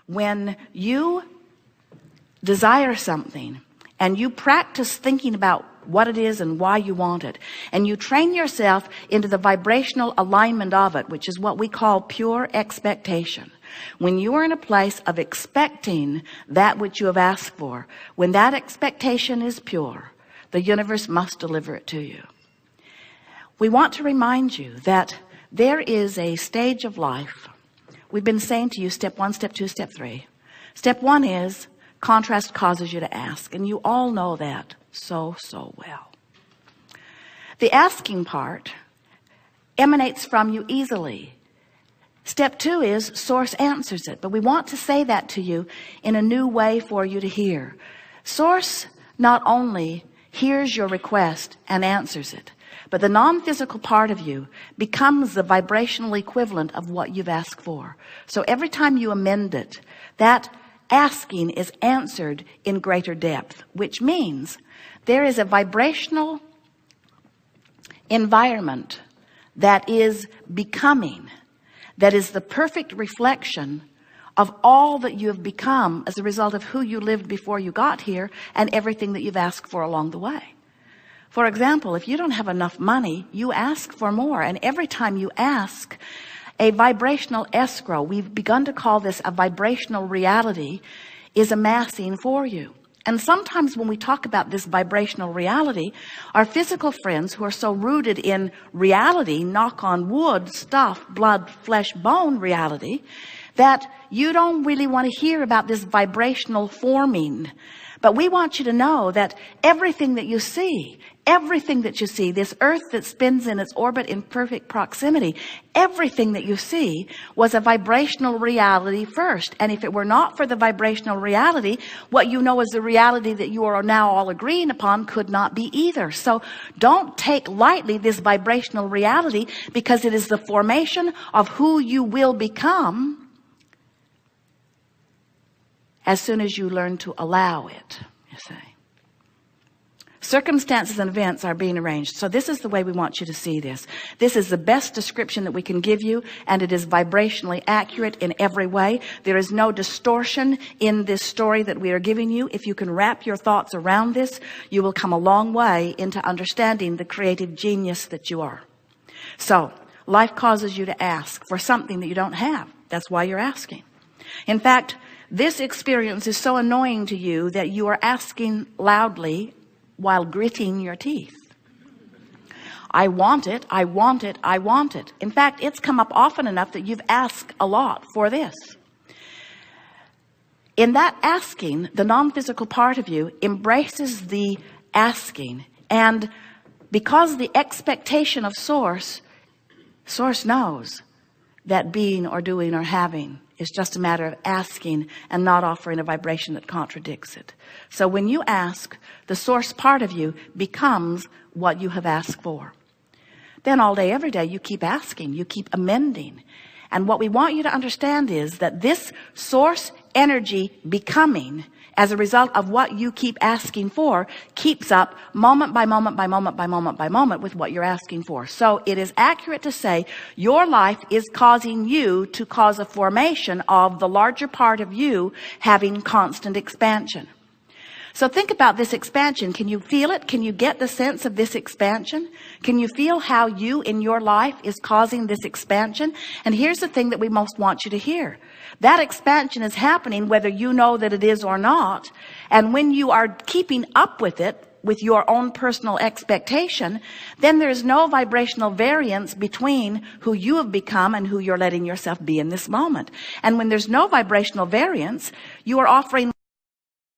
When you desire something and you practice thinking about what it is and why you want it, and you train yourself into the vibrational alignment of it, which is what we call pure expectation. When you are in a place of expecting that which you have asked for, when that expectation is pure, the universe must deliver it to you. We want to remind you that there is a stage of life. We've been saying to you, step 1, step 2, step 3. Step 1 is contrast causes you to ask, and you all know that so well. The asking part emanates from you easily. Step 2 is source answers it, but we want to say that to you in a new way for you to hear. Source not only hears your request and answers it, but the non-physical part of you becomes the vibrational equivalent of what you've asked for. So every time you amend it, that asking is answered in greater depth, which means there is a vibrational environment that is becoming, that is the perfect reflection of all that you have become as a result of who you lived before you got here and everything that you've asked for along the way. For example, if you don't have enough money, you ask for more, and every time you ask, a vibrational escrow, we've begun to call this a vibrational reality, is amassing for you. And sometimes when we talk about this vibrational reality, our physical friends who are so rooted in reality, knock on wood, stuff, blood, flesh, bone reality, that you don't really want to hear about this vibrational forming. But we want you to know that everything that you see, this earth that spins in its orbit in perfect proximity, everything that you see was a vibrational reality first. And if it were not for the vibrational reality, what you know is the reality that you are now all agreeing upon could not be either. So don't take lightly this vibrational reality, because it is the formation of who you will become as soon as you learn to allow it, you say. Circumstances and events are being arranged. So this is the way we want you to see this. This is the best description that we can give you, and it is vibrationally accurate in every way. There is no distortion in this story that we are giving you. If you can wrap your thoughts around this, you will come a long way into understanding the creative genius that you are. So life causes you to ask for something that you don't have. That's why you're asking. In fact, this experience is so annoying to you that you are asking loudly while gritting your teeth. I want it, I want it, I want it. In fact, it's come up often enough that you've asked a lot for this. In that asking, the non-physical part of you embraces the asking. And because the expectation of source knows that being or doing or having is just a matter of asking and not offering a vibration that contradicts it. So when you ask, the source part of you becomes what you have asked for. Then all day, every day, you keep asking, you keep amending. And what we want you to understand is that this source energy becoming, as a result of what you keep asking for, keeps up moment by moment by moment by moment by moment with what you're asking for. So it is accurate to say your life is causing you to cause a formation of the larger part of you having constant expansion. So think about this expansion. Can you feel it? Can you get the sense of this expansion? Can you feel how you in your life is causing this expansion? And here's the thing that we most want you to hear. That expansion is happening whether you know that it is or not. And when you are keeping up with it, with your own personal expectation, then there's no vibrational variance between who you have become and who you're letting yourself be in this moment. And when there's no vibrational variance, you are offering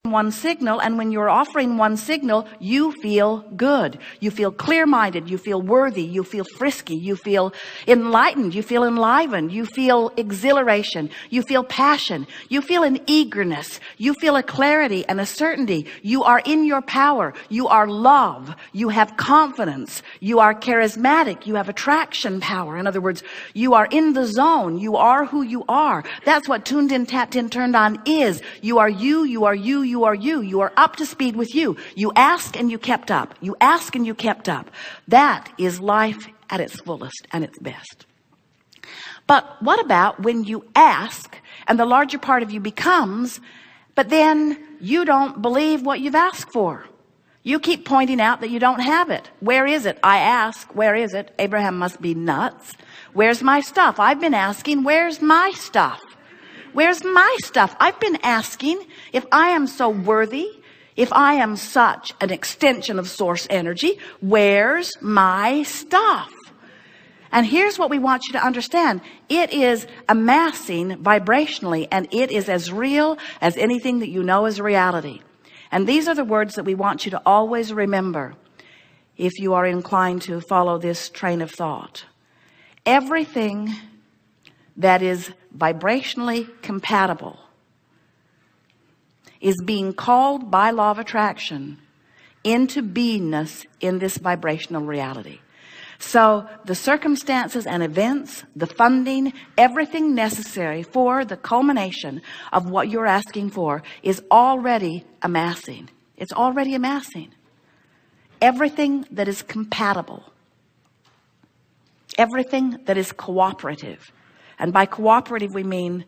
one signal, and when you're offering one signal, you feel good, you feel clear-minded, you feel worthy, you feel frisky, you feel enlightened, you feel enlivened, you feel exhilaration, you feel passion, you feel an eagerness, you feel a clarity and a certainty. You are in your power, you are love, you have confidence, you are charismatic, you have attraction power. In other words, you are in the zone, you are who you are. That's what tuned in, tapped in, turned on is. You are you, you are you, you are you. You are up to speed with you. You asked and you kept up. You asked and you kept up. That is life at its fullest and its best. But what about when you ask and the larger part of you becomes, but then you don't believe what you've asked for. You keep pointing out that you don't have it. Where is it? I ask, where is it? Abraham must be nuts. Where's my stuff? I've been asking, where's my stuff? Where's my stuff? I've been asking, if I am so worthy, if I am such an extension of source energy, where's my stuff? And here's what we want you to understand. It is amassing vibrationally, and it is as real as anything that you know is reality. And these are the words that we want you to always remember if you are inclined to follow this train of thought. Everything that is vibrationally compatible is being called by law of attraction into beingness in this vibrational reality. So the circumstances and events, the funding, everything necessary for the culmination of what you're asking for is already amassing. It's already amassing. Everything that is compatible, everything that is cooperative, and by cooperative we mean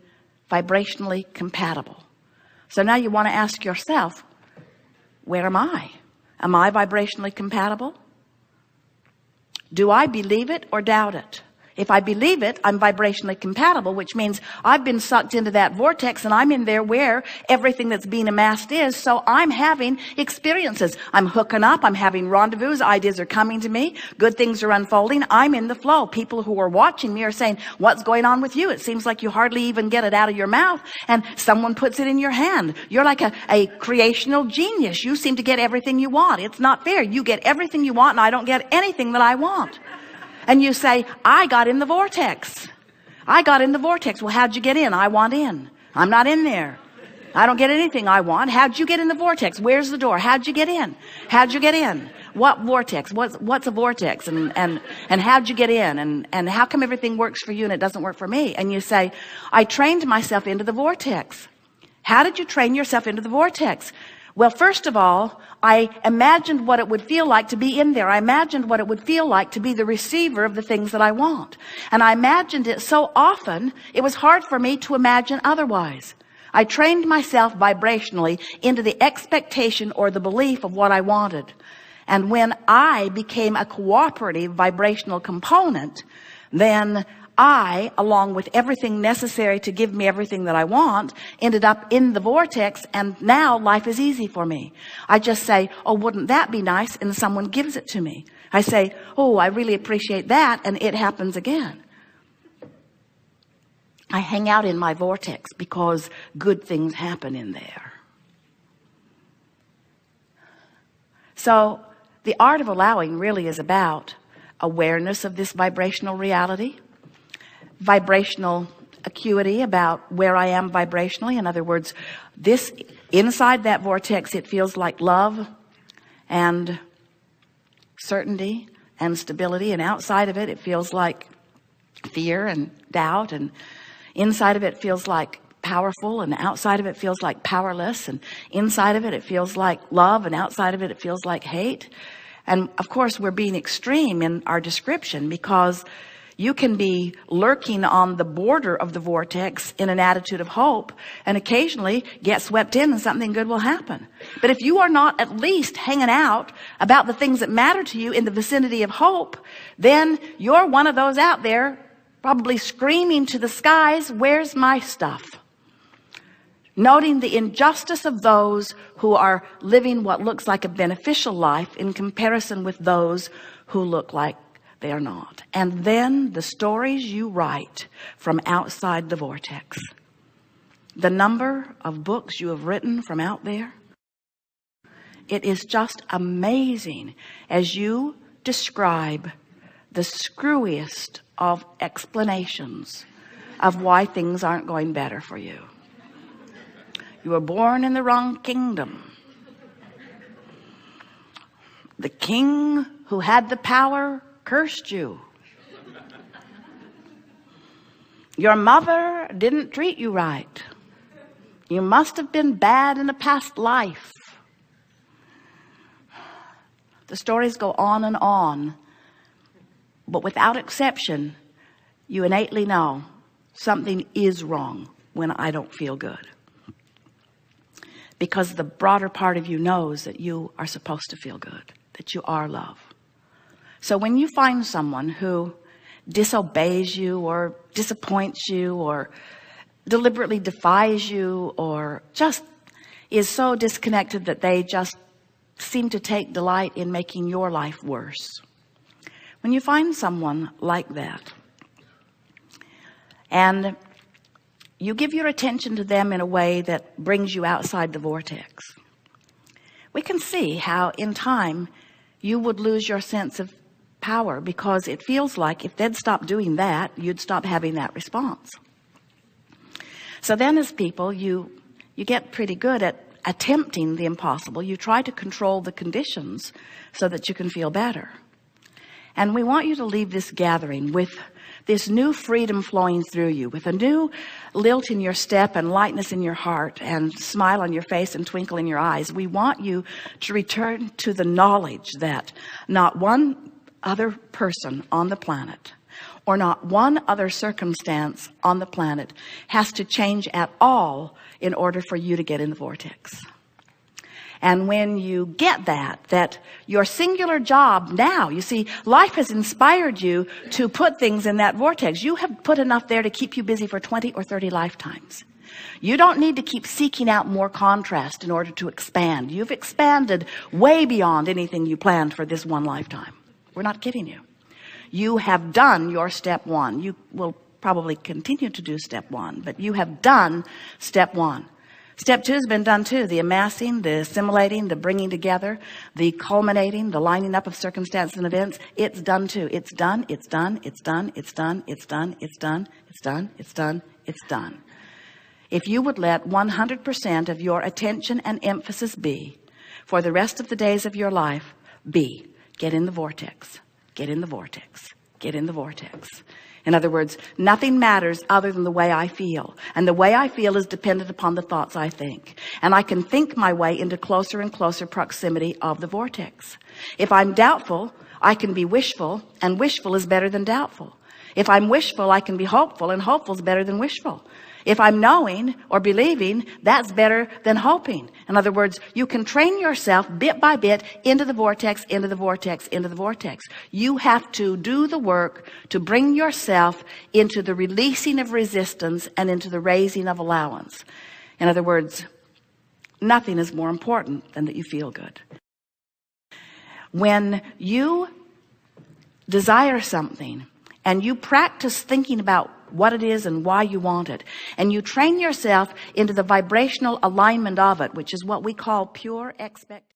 vibrationally compatible. So now you want to ask yourself, where am I? Am I vibrationally compatible? Do I believe it or doubt it? If I believe it, I'm vibrationally compatible, which means I've been sucked into that vortex and I'm in there where everything that's being amassed is. So I'm having experiences. I'm hooking up. I'm having rendezvous. Ideas are coming to me. Good things are unfolding. I'm in the flow. People who are watching me are saying, what's going on with you? It seems like you hardly even get it out of your mouth, and someone puts it in your hand. You're like a creational genius. You seem to get everything you want. It's not fair. You get everything you want and I don't get anything that I want. And you say, I got in the vortex. I got in the vortex. Well, how'd you get in? I want in. I'm not in there. I don't get anything I want. How'd you get in the vortex? Where's the door? How'd you get in? How'd you get in? What vortex? What's a vortex? And how'd you get in? And how come everything works for you and it doesn't work for me? And you say, I trained myself into the vortex. How did you train yourself into the vortex? Well, first of all, I imagined what it would feel like to be in there. I imagined what it would feel like to be the receiver of the things that I want. And I imagined it so often, it was hard for me to imagine otherwise. I trained myself vibrationally into the expectation or the belief of what I wanted. And when I became a cooperative vibrational component, then I, along with everything necessary to give me everything that I want, ended up in the vortex, and now life is easy for me. I just say, oh, wouldn't that be nice? And someone gives it to me. I say, oh, I really appreciate that, and it happens again. I hang out in my vortex because good things happen in there. So the art of allowing really is about awareness of this vibrational reality, vibrational acuity about where I am vibrationally. In other words, this inside that vortex, it feels like love and certainty and stability, and outside of it, it feels like fear and doubt, and inside of it feels like powerful, and outside of it feels like powerless, and inside of it, it feels like love, and outside of it, it feels like hate. And of course, we're being extreme in our description, because you can be lurking on the border of the vortex in an attitude of hope and occasionally get swept in and something good will happen. But if you are not at least hanging out about the things that matter to you in the vicinity of hope, then you're one of those out there probably screaming to the skies, where's my stuff? Noting the injustice of those who are living what looks like a beneficial life in comparison with those who look like they are not. And then the stories you write from outside the vortex, the number of books you have written from out there, it is just amazing as you describe the screwiest of explanations of why things aren't going better for you. You were born in the wrong kingdom. The king who had the power cursed you. Your mother didn't treat you right. You must have been bad in a past life. The stories go on, but without exception, you innately know something is wrong. when I don't feel good, because the broader part of you knows that you are supposed to feel good, that you are love. So when you find someone who disobeys you or disappoints you or deliberately defies you or just is so disconnected that they just seem to take delight in making your life worse, when you find someone like that and you give your attention to them in a way that brings you outside the vortex, we can see how in time you would lose your sense of power, because it feels like if they'd stop doing that, you'd stop having that response. So then as people, you get pretty good at attempting the impossible. You try to control the conditions so that you can feel better. And we want you to leave this gathering with this new freedom flowing through you, with a new lilt in your step and lightness in your heart and smile on your face and twinkle in your eyes. We want you to return to the knowledge that not one other person on the planet or not one other circumstance on the planet has to change at all in order for you to get in the vortex. And when you get that your singular job now, you see, life has inspired you to put things in that vortex. You have put enough there to keep you busy for 20 or 30 lifetimes. You don't need to keep seeking out more contrast in order to expand. You've expanded way beyond anything you planned for this one lifetime. We're not kidding you. You have done your step one. You will probably continue to do step one, but you have done step one. Step two has been done too. The amassing, the assimilating, the bringing together, the culminating, the lining up of circumstances and events. It's done too. It's done. It's done. It's done. It's done. It's done. It's done. It's done. It's done. It's done. If you would let 100% of your attention and emphasis be for the rest of the days of your life, get in the vortex, get in the vortex, get in the vortex. In other words, nothing matters other than the way I feel. And the way I feel is dependent upon the thoughts I think. And I can think my way into closer and closer proximity of the vortex. If I'm doubtful, I can be wishful, and wishful is better than doubtful. If I'm wishful, I can be hopeful, and hopeful is better than wishful. If I'm knowing or believing, that's better than hoping. In other words, you can train yourself bit by bit into the vortex, into the vortex, into the vortex. You have to do the work to bring yourself into the releasing of resistance and into the raising of allowance. In other words, nothing is more important than that you feel good. When you desire something and you practice thinking about what it is and why you want it, and you train yourself into the vibrational alignment of it, which is what we call pure expectation.